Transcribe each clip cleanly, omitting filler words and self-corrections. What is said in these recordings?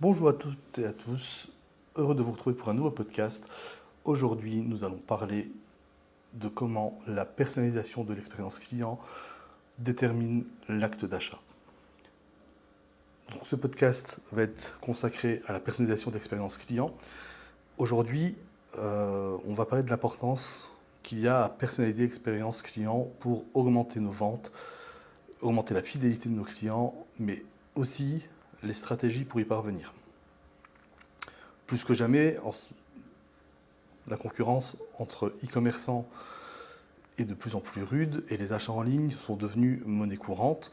Bonjour à toutes et à tous, heureux de vous retrouver pour un nouveau podcast. Aujourd'hui, nous allons parler de comment la personnalisation de l'expérience client détermine l'acte d'achat. Donc, ce podcast va être consacré à la personnalisation d'expérience client. Aujourd'hui, on va parler de l'importance qu'il y a à personnaliser l'expérience client pour augmenter nos ventes, augmenter la fidélité de nos clients, mais aussi les stratégies pour y parvenir. Plus que jamais, la concurrence entre e-commerçants est de plus en plus rude et les achats en ligne sont devenus monnaie courante.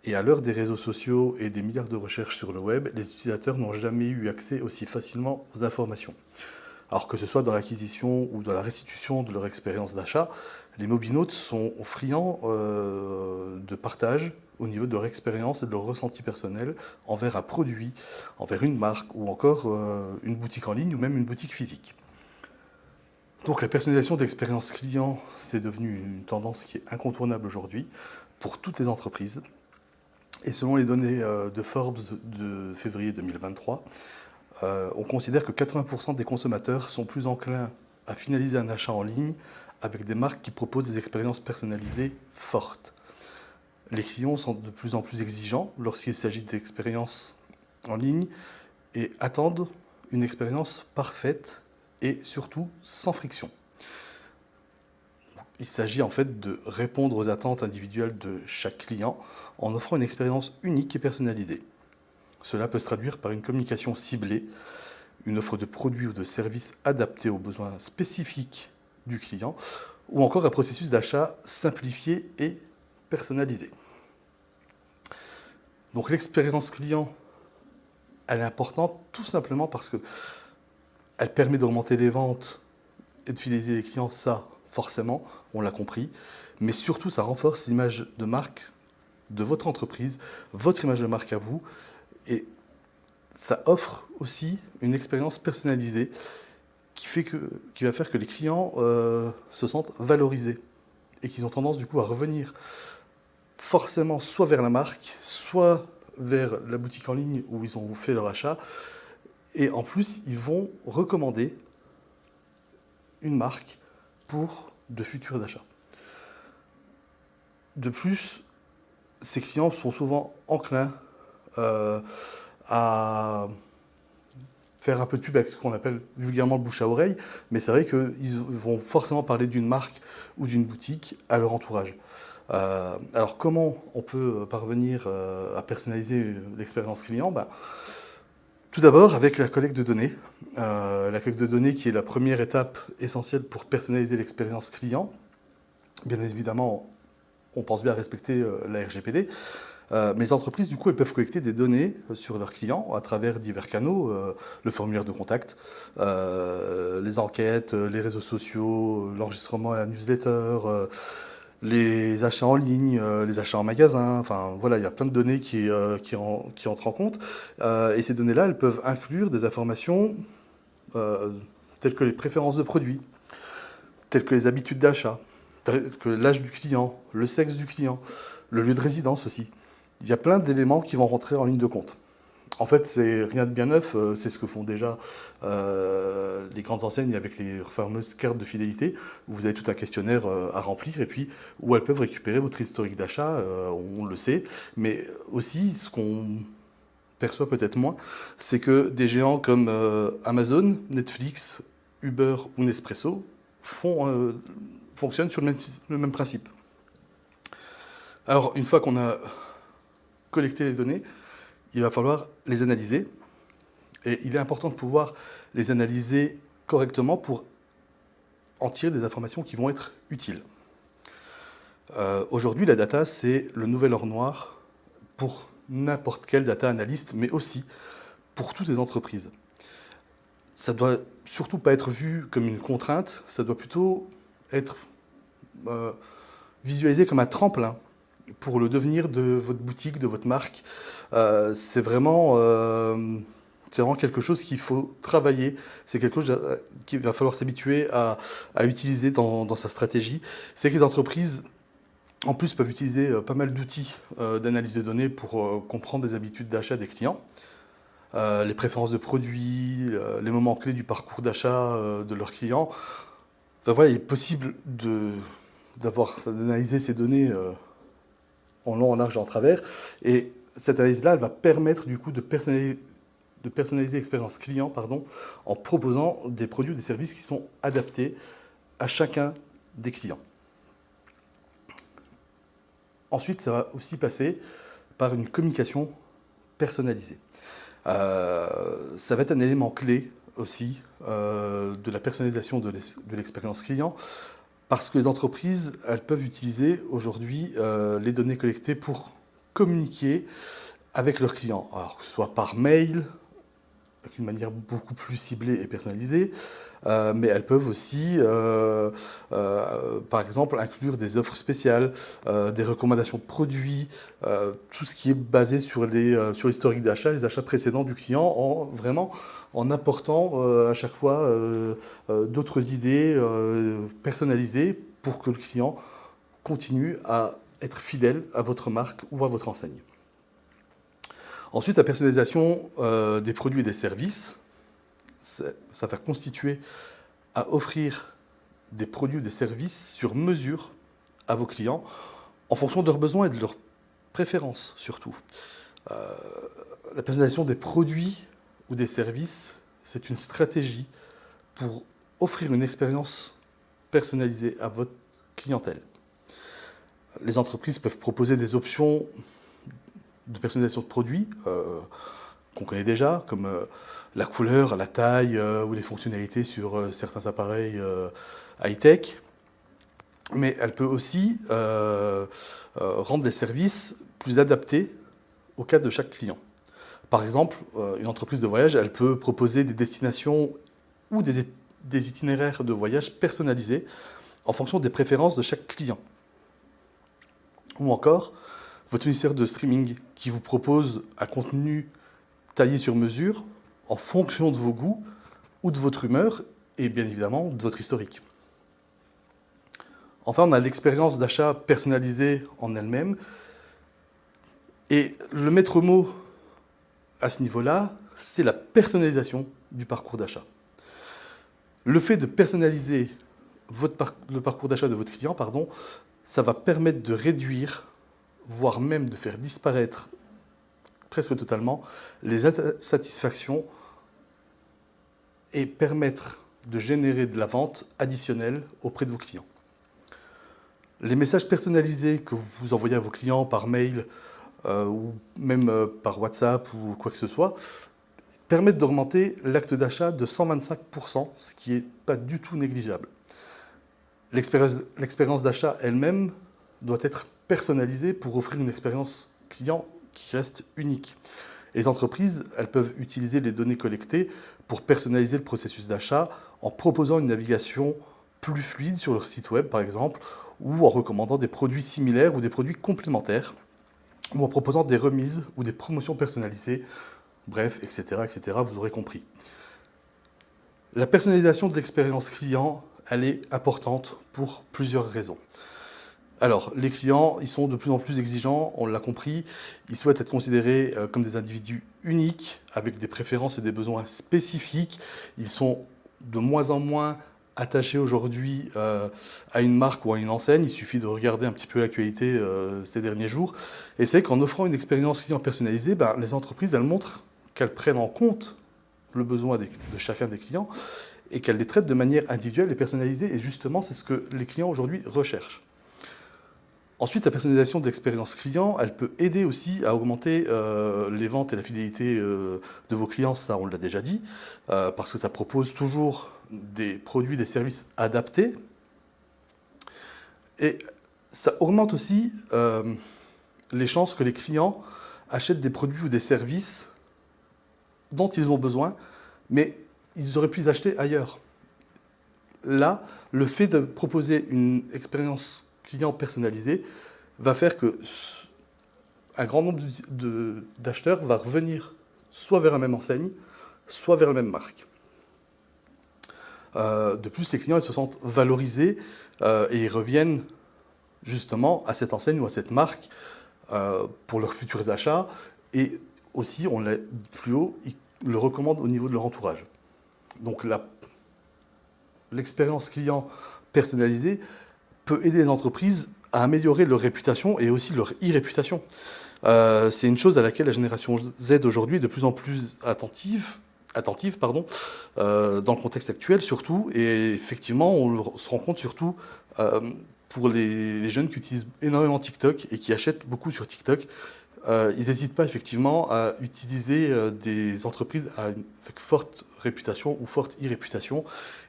Et à l'heure des réseaux sociaux et des milliards de recherches sur le web, les utilisateurs n'ont jamais eu accès aussi facilement aux informations. Alors que ce soit dans l'acquisition ou dans la restitution de leur expérience d'achat, les mobinautes sont friands de partage au niveau de leur expérience et de leur ressenti personnel envers un produit, envers une marque ou encore une boutique en ligne ou même une boutique physique. Donc la personnalisation d'expérience client, c'est devenu une tendance qui est incontournable aujourd'hui pour toutes les entreprises. Et selon les données de Forbes de février 2023, on considère que 80% des consommateurs sont plus enclins à finaliser un achat en ligne avec des marques qui proposent des expériences personnalisées fortes. Les clients sont de plus en plus exigeants lorsqu'il s'agit d'expériences en ligne et attendent une expérience parfaite et surtout sans friction. Il s'agit en fait de répondre aux attentes individuelles de chaque client en offrant une expérience unique et personnalisée. Cela peut se traduire par une communication ciblée, une offre de produits ou de services adaptés aux besoins spécifiques du client, ou encore un processus d'achat simplifié et personnalisé. Donc l'expérience client, elle est importante tout simplement parce qu'elle permet d'augmenter les ventes et de fidéliser les clients, ça forcément, on l'a compris, mais surtout ça renforce l'image de marque de votre entreprise, votre image de marque à vous, et ça offre aussi une expérience personnalisée qui va faire que les clients se sentent valorisés et qu'ils ont tendance du coup à revenir forcément soit vers la marque, soit vers la boutique en ligne où ils ont fait leur achat, et en plus ils vont recommander une marque pour de futurs achats. De plus, ces clients sont souvent enclins à faire un peu de pub avec ce qu'on appelle vulgairement le bouche à oreille, mais c'est vrai qu'ils vont forcément parler d'une marque ou d'une boutique à leur entourage. Alors comment on peut parvenir à personnaliser l'expérience client? Tout d'abord avec la collecte de données. La collecte de données qui est la première étape essentielle pour personnaliser l'expérience client. Bien évidemment, on pense bien à respecter la RGPD. Mais les entreprises, du coup, elles peuvent collecter des données sur leurs clients à travers divers canaux, le formulaire de contact, les enquêtes, les réseaux sociaux, l'enregistrement à la newsletter, les achats en ligne, les achats en magasin. Enfin, voilà, il y a plein de données qui entrent en compte. Et ces données-là, elles peuvent inclure des informations telles que les préférences de produits, telles que les habitudes d'achat, telles que l'âge du client, le sexe du client, le lieu de résidence aussi. Il y a plein d'éléments qui vont rentrer en ligne de compte. En fait, c'est rien de bien neuf, c'est ce que font déjà les grandes enseignes avec les fameuses cartes de fidélité, où vous avez tout un questionnaire à remplir, et puis où elles peuvent récupérer votre historique d'achat, on le sait, mais aussi ce qu'on perçoit peut-être moins, c'est que des géants comme Amazon, Netflix, Uber ou Nespresso fonctionnent sur le même principe. Alors, une fois qu'on a collecté les données, il va falloir les analyser. Et il est important de pouvoir les analyser correctement pour en tirer des informations qui vont être utiles. Aujourd'hui, la data, c'est le nouvel or noir pour n'importe quel data analyst, mais aussi pour toutes les entreprises. Ça ne doit surtout pas être vu comme une contrainte, ça doit plutôt être visualisé comme un tremplin pour le devenir de votre boutique, de votre marque. C'est vraiment quelque chose qu'il faut travailler. C'est quelque chose qu'il va falloir s'habituer à utiliser dans sa stratégie. C'est que les entreprises, en plus, peuvent utiliser pas mal d'outils d'analyse de données pour comprendre des habitudes d'achat des clients. les préférences de produits, les moments clés du parcours d'achat de leurs clients. Enfin, voilà, il est possible d'analyser ces données en long, en large et en travers. Et cette analyse-là, elle va permettre du coup de personnaliser l'expérience client en proposant des produits ou des services qui sont adaptés à chacun des clients. Ensuite, ça va aussi passer par une communication personnalisée. Ça va être un élément clé aussi de la personnalisation de l'expérience client, parce que les entreprises, elles peuvent utiliser aujourd'hui les données collectées pour communiquer avec leurs clients, alors que ce soit par mail, d'une manière beaucoup plus ciblée et personnalisée, mais elles peuvent aussi, par exemple, inclure des offres spéciales, des recommandations de produits, tout ce qui est basé sur l'historique d'achat, les achats précédents du client, en apportant à chaque fois d'autres idées personnalisées pour que le client continue à être fidèle à votre marque ou à votre enseigne. Ensuite, la personnalisation des produits et des services, ça va constituer à offrir des produits ou des services sur mesure à vos clients en fonction de leurs besoins et de leurs préférences surtout. La personnalisation des produits ou des services, c'est une stratégie pour offrir une expérience personnalisée à votre clientèle. Les entreprises peuvent proposer des options de personnalisation de produits qu'on connaît déjà, comme la couleur, la taille ou les fonctionnalités sur certains appareils high-tech. Mais elle peut aussi rendre les services plus adaptés au cas de chaque client. Par exemple, une entreprise de voyage, elle peut proposer des destinations ou des itinéraires de voyage personnalisés en fonction des préférences de chaque client. Ou encore, votre fournisseur de streaming qui vous propose un contenu taillé sur mesure en fonction de vos goûts ou de votre humeur et bien évidemment de votre historique. Enfin, on a l'expérience d'achat personnalisée en elle-même. Et le maître mot à ce niveau-là, c'est la personnalisation du parcours d'achat. Le fait de personnaliser le parcours d'achat de votre client, ça va permettre de réduire, voire même de faire disparaître presque totalement les insatisfactions et permettre de générer de la vente additionnelle auprès de vos clients. Les messages personnalisés que vous envoyez à vos clients par mail ou même par WhatsApp ou quoi que ce soit permettent d'augmenter l'acte d'achat de 125%, ce qui n'est pas du tout négligeable. L'expérience d'achat elle-même doit être personnalisée pour offrir une expérience client qui reste unique. Et les entreprises, elles peuvent utiliser les données collectées pour personnaliser le processus d'achat en proposant une navigation plus fluide sur leur site web, par exemple, ou en recommandant des produits similaires ou des produits complémentaires, ou en proposant des remises ou des promotions personnalisées, bref, etc., etc., vous aurez compris. La personnalisation de l'expérience client, elle est importante pour plusieurs raisons. Alors, les clients, ils sont de plus en plus exigeants, on l'a compris, ils souhaitent être considérés comme des individus uniques, avec des préférences et des besoins spécifiques. Ils sont de moins en moins attachés aujourd'hui à une marque ou à une enseigne. Il suffit de regarder un petit peu l'actualité ces derniers jours. Et c'est qu'en offrant une expérience client personnalisée, les entreprises, elles montrent qu'elles prennent en compte le besoin de chacun des clients et qu'elles les traitent de manière individuelle et personnalisée. Et justement, c'est ce que les clients aujourd'hui recherchent. Ensuite, la personnalisation de l'expérience client, elle peut aider aussi à augmenter les ventes et la fidélité de vos clients, ça on l'a déjà dit, parce que ça propose toujours des produits, des services adaptés. Et ça augmente aussi les chances que les clients achètent des produits ou des services dont ils ont besoin, mais ils auraient pu les acheter ailleurs. Là, le fait de proposer une expérience client personnalisée va faire que un grand nombre d'acheteurs va revenir soit vers la même enseigne, soit vers la même marque. De plus, les clients ils se sentent valorisés et ils reviennent justement à cette enseigne ou à cette marque pour leurs futurs achats. Et aussi, on l'a dit plus haut, ils le recommandent au niveau de leur entourage. Donc l'expérience client personnalisée peut aider les entreprises à améliorer leur réputation et aussi leur e-réputation. C'est une chose à laquelle la génération Z aujourd'hui est de plus en plus attentive dans le contexte actuel surtout. Et effectivement, on se rend compte surtout pour les jeunes qui utilisent énormément TikTok et qui achètent beaucoup sur TikTok. Ils n'hésitent pas effectivement à utiliser des entreprises avec forte réputation ou forte e-réputation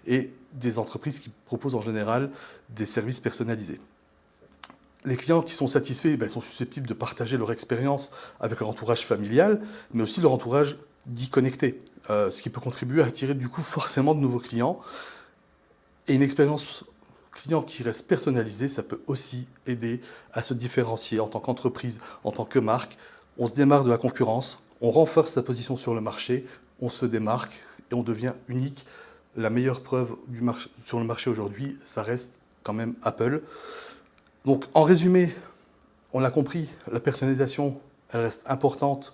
et des entreprises qui proposent en général des services personnalisés. Les clients qui sont satisfaits sont susceptibles de partager leur expérience avec leur entourage familial, mais aussi leur entourage dit connecté, ce qui peut contribuer à attirer du coup forcément de nouveaux clients. Et une expérience client qui reste personnalisée, ça peut aussi aider à se différencier en tant qu'entreprise, en tant que marque. On se démarque de la concurrence, on renforce sa position sur le marché, on se démarque et on devient unique. La meilleure preuve sur le marché aujourd'hui, ça reste quand même Apple. Donc, en résumé, on l'a compris, la personnalisation, elle reste importante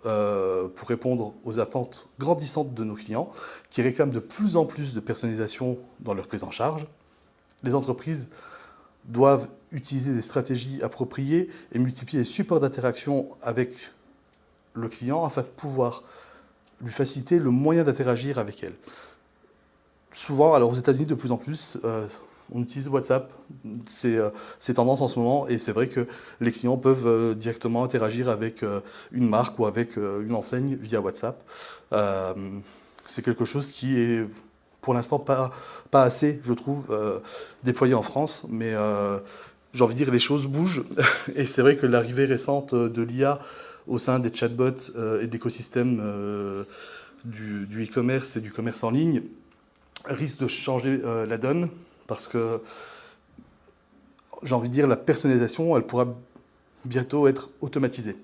pour répondre aux attentes grandissantes de nos clients qui réclament de plus en plus de personnalisation dans leur prise en charge. Les entreprises doivent utiliser des stratégies appropriées et multiplier les supports d'interaction avec le client afin de pouvoir lui faciliter le moyen d'interagir avec elle. Souvent, alors aux États-Unis de plus en plus, on utilise WhatsApp, c'est tendance en ce moment, et c'est vrai que les clients peuvent directement interagir avec une marque ou avec une enseigne via WhatsApp. C'est quelque chose qui est pour l'instant pas assez, je trouve, déployé en France, mais j'ai envie de dire les choses bougent, et c'est vrai que l'arrivée récente de l'IA au sein des chatbots et de l'écosystème du e-commerce et du commerce en ligne risque de changer la donne, parce que j'ai envie de dire la personnalisation, elle pourra bientôt être automatisée.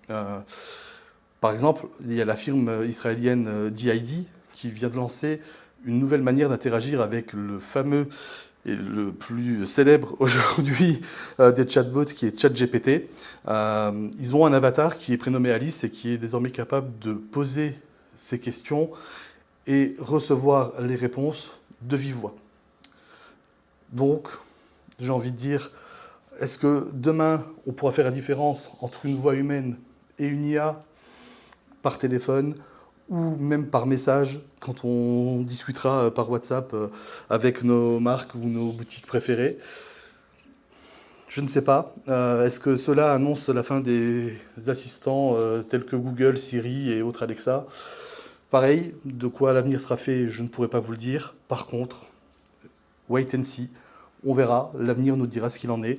Par exemple, il y a la firme israélienne DID qui vient de lancer une nouvelle manière d'interagir avec le fameux et le plus célèbre aujourd'hui des chatbots qui est ChatGPT. Ils ont un avatar qui est prénommé Alice et qui est désormais capable de poser ses questions et recevoir les réponses de vive voix. Donc, j'ai envie de dire, est-ce que demain, on pourra faire la différence entre une voix humaine et une IA par téléphone ou même par message quand on discutera par WhatsApp avec nos marques ou nos boutiques préférées? Je ne sais pas. Est-ce que cela annonce la fin des assistants tels que Google, Siri et autres Alexa? Pareil, de quoi l'avenir sera fait, je ne pourrais pas vous le dire. Par contre, wait and see, on verra, l'avenir nous dira ce qu'il en est.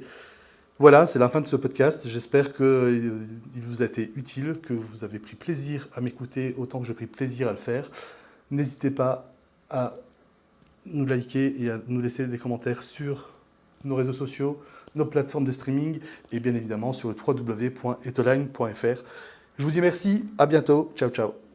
Voilà, c'est la fin de ce podcast. J'espère qu'il vous a été utile, que vous avez pris plaisir à m'écouter autant que j'ai pris plaisir à le faire. N'hésitez pas à nous liker et à nous laisser des commentaires sur nos réseaux sociaux, nos plateformes de streaming et bien évidemment sur le www.etoline.fr. Je vous dis merci, à bientôt, ciao ciao.